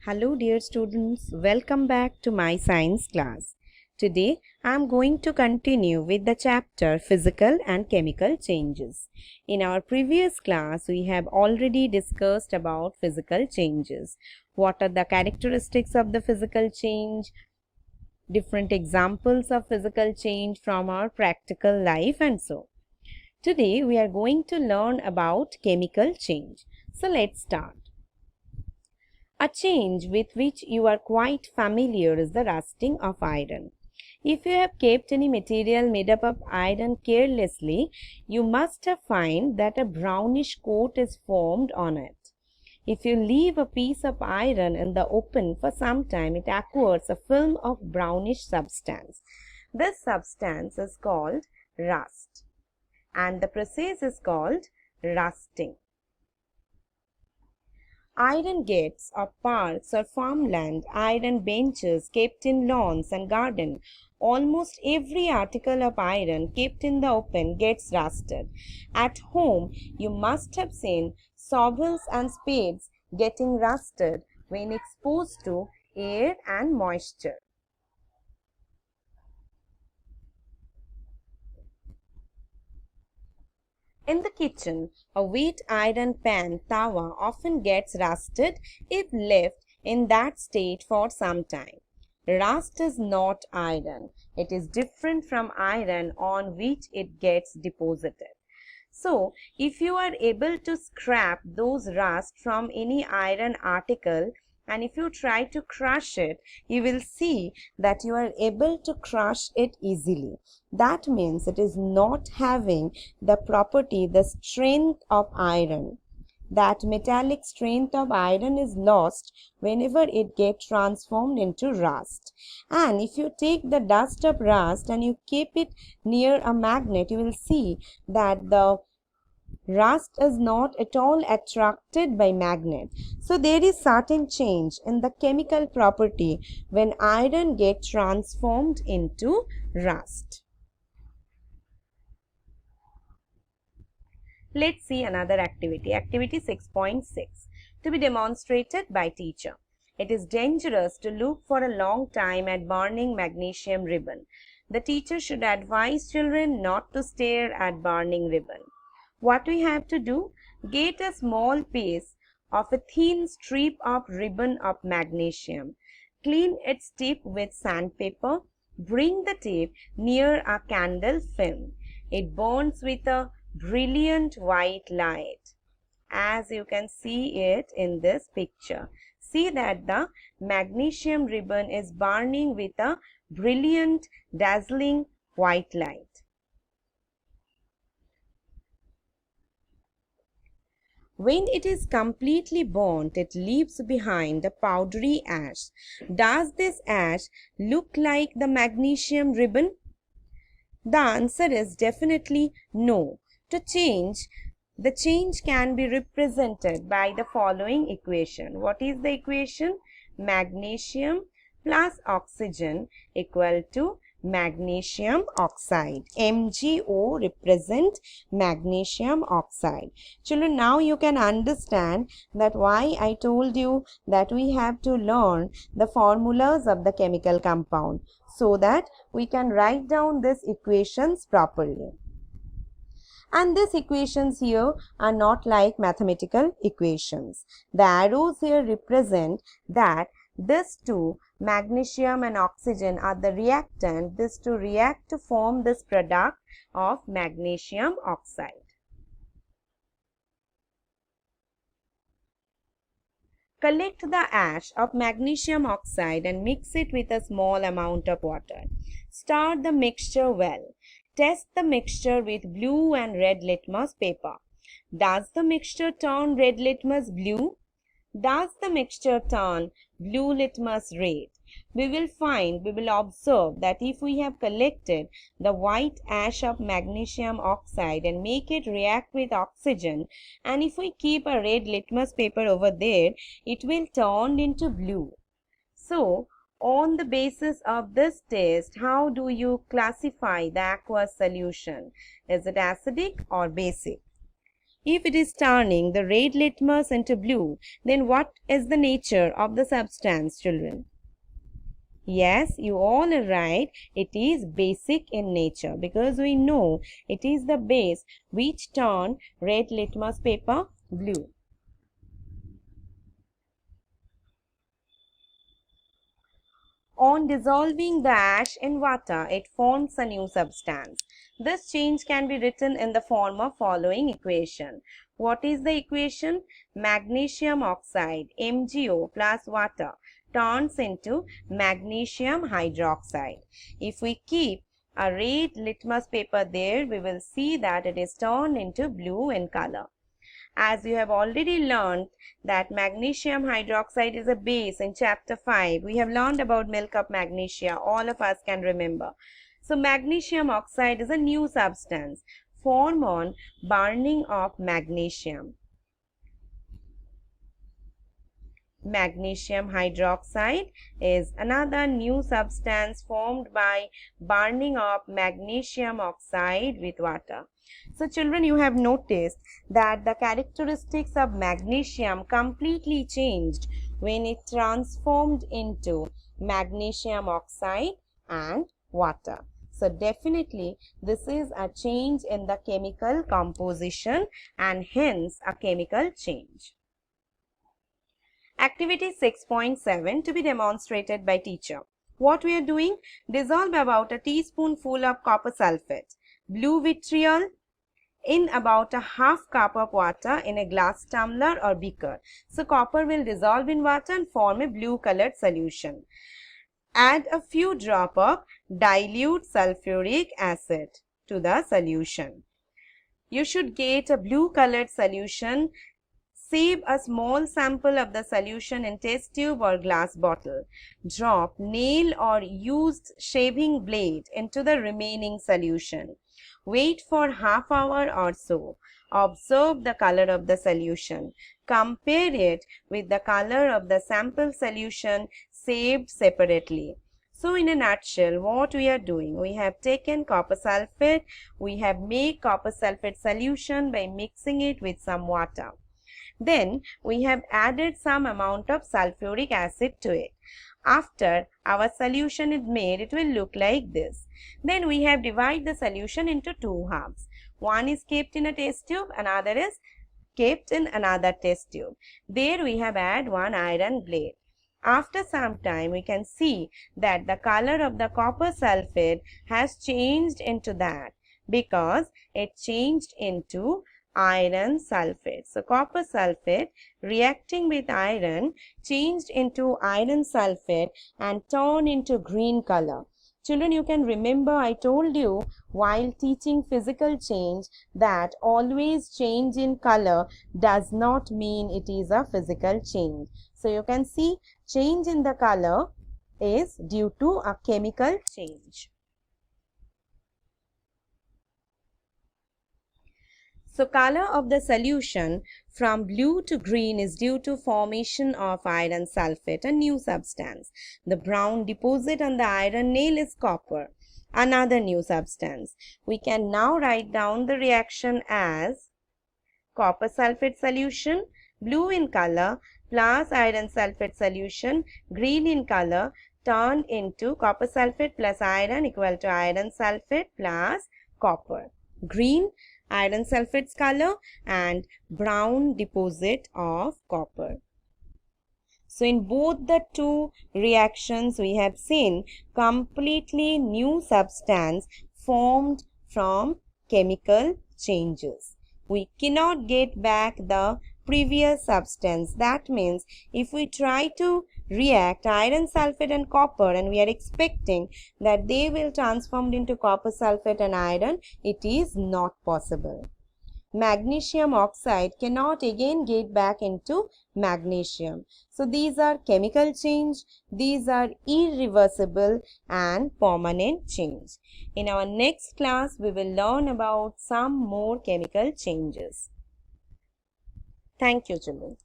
Hello dear students, welcome back to my science class. Today I am going to continue with the chapter Physical and Chemical Changes. In our previous class we have already discussed about physical changes. What are the characteristics of the physical change, different examples of physical change from our practical life and so. Today we are going to learn about chemical change. So let's start. A change with which you are quite familiar is the rusting of iron. If you have kept any material made up of iron carelessly, you must have found that a brownish coat is formed on it. If you leave a piece of iron in the open for some time, it acquires a film of brownish substance. This substance is called rust, and the process is called rusting. Iron gates or parks or farmland, iron benches kept in lawns and gardens. Almost every article of iron kept in the open gets rusted. At home, you must have seen shovels and spades getting rusted when exposed to air and moisture. In the kitchen, a wet iron pan tawa often gets rusted if left in that state for some time. Rust is not iron. It is different from iron on which it gets deposited. So, if you are able to scrap those rust from any iron article, and if you try to crush it, you will see that you are able to crush it easily. That means it is not having the property, the strength of iron. That metallic strength of iron is lost whenever it gets transformed into rust. And if you take the dust of rust and you keep it near a magnet, you will see that the rust is not at all attracted by magnet. So there is certain change in the chemical property when iron gets transformed into rust. Let's see another activity. Activity 6.6 to be demonstrated by teacher. It is dangerous to look for a long time at burning magnesium ribbon. The teacher should advise children not to stare at burning ribbon. What we have to do? Get a small piece of a thin strip of ribbon of magnesium. Clean its tip with sandpaper. Bring the tip near a candle film. It burns with a brilliant white light, as you can see it in this picture. See that the magnesium ribbon is burning with a brilliant, dazzling white light. When it is completely burnt, it leaves behind a powdery ash. Does this ash look like the magnesium ribbon? The answer is definitely no. To change, the change can be represented by the following equation. What is the equation? Magnesium plus oxygen equal to magnesium oxide. MgO represent magnesium oxide. Children, now you can understand that why I told you that we have to learn the formulas of the chemical compound so that we can write down these equations properly. And these equations here are not like mathematical equations. The arrows here represent that these two, magnesium and oxygen, are the reactant. These two react to form this product of magnesium oxide. Collect the ash of magnesium oxide and mix it with a small amount of water. Stir the mixture well. Test the mixture with blue and red litmus paper. Does the mixture turn red litmus blue? Does the mixture turn blue litmus red? We will observe that if we have collected the white ash of magnesium oxide and make it react with oxygen, and if we keep a red litmus paper over there, it will turn into blue. So, on the basis of this test, how do you classify the aqueous solution? Is it acidic or basic? If it is turning the red litmus into blue, then what is the nature of the substance, children? Yes, you all are right. It is basic in nature because we know it is the base which turn red litmus paper blue. On dissolving the ash in water, it forms a new substance. This change can be written in the form of following equation. What is the equation? Magnesium oxide, MgO plus water turns into magnesium hydroxide. If we keep a red litmus paper there, we will see that it is turned into blue in color. As you have already learned that magnesium hydroxide is a base in chapter 5. We have learned about milk of magnesia. All of us can remember. So magnesium oxide is a new substance formed on burning of magnesium. Magnesium hydroxide is another new substance formed by burning of magnesium oxide with water. So children, you have noticed that the characteristics of magnesium completely changed when it transformed into magnesium oxide and water. So definitely this is a change in the chemical composition and hence a chemical change. Activity 6.7 to be demonstrated by teacher. What we are doing? Dissolve about a teaspoonful of copper sulfate, blue vitriol in about a half cup of water in a glass tumbler or beaker. So copper will dissolve in water and form a blue colored solution. Add a few drops of dilute sulfuric acid to the solution. You should get a blue colored solution. Save a small sample of the solution in test tube or glass bottle. Drop nail or used shaving blade into the remaining solution. Wait for half hour or so. Observe the color of the solution. Compare it with the color of the sample solution saved separately. So in a nutshell, what we are doing, we have taken copper sulfate, we have made copper sulfate solution by mixing it with some water. Then we have added some amount of sulfuric acid to it. After our solution is made, it will look like this. Then we have divided the solution into two halves. One is kept in a test tube, another is kept in another test tube. There we have added one iron blade. After some time, we can see that the color of the copper sulfate has changed into that because it changed into iron sulfate. So copper sulfate reacting with iron changed into iron sulfate and turned into green color. Children, you can remember I told you while teaching physical change that always change in color does not mean it is a physical change. So you can see change in the color is due to a chemical change. So color of the solution from blue to green is due to formation of iron sulfate, a new substance. The brown deposit on the iron nail is copper, another new substance. We can now write down the reaction as copper sulfate solution, blue in color, plus iron sulfate solution, green in color, turned into copper sulfate plus iron equal to iron sulfate plus copper. Green, iron sulfate's color, and brown deposit of copper. So in both the two reactions we have seen completely new substance formed from chemical changes. We cannot get back the previous substance. That means if we try to react iron sulfate and copper and we are expecting that they will transform into copper sulfate and iron, it is not possible. Magnesium oxide cannot again get back into magnesium. So these are chemical change, these are irreversible and permanent change. In our next class, we will learn about some more chemical changes. Thank you, children.